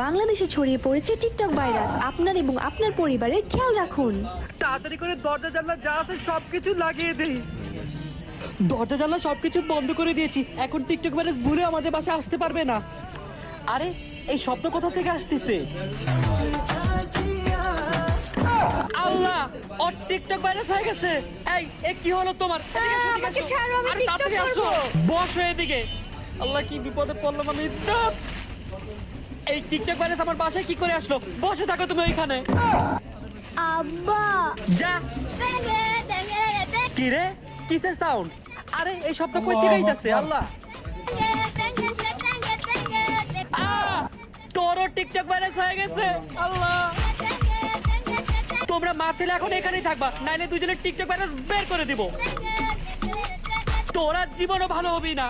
বাংলাদেশে ছড়িয়ে পড়েছে টিকটক ভাইরাস। আপনার এবং আপনার পরিবারের খেয়াল রাখুন। তাড়াতাড়ি করে দরজা জানলা যা আছে সবকিছু লাগিয়ে দেই। দরজা জানলা সবকিছু বন্ধ করে দিয়েছি, এখন টিকটক ভাইরাস ভুলে আমাদের বাসায় আসতে পারবে না। আরে এই শব্দ কোথা থেকে আসতেছে? আল্লাহ, ওর টিকটক ভাইরাস হয়ে গেছে। এই কি হলো তোমার? আমাকে ছাড়ো, আমি আরে টিকটক তাড়াতাড়ি আসো, করব। বসো এদিকে। আল্লাহ, কি বিপদে পড়লাম আমি। ধ্যাৎ। এই টিকটক ভাইরাস আমার বাসায় কি করে আসলো? বসে থাকো তুমি ওইখানে। আব্বা যা। কি রে, কিসের সাউন্ড? আরে এই শব্দ কই থেকে আইতাছে? আল্লাহ, তোরও টিকটক ভাইরাস হয়ে গেছে। আল্লাহ, তোমরা মা ছেলে এখন এখানেই থাকবা, নাইলে দুজনের টিকটক ভাইরাস বের করে দিব। তোরা জীবনও ভালো হবি না।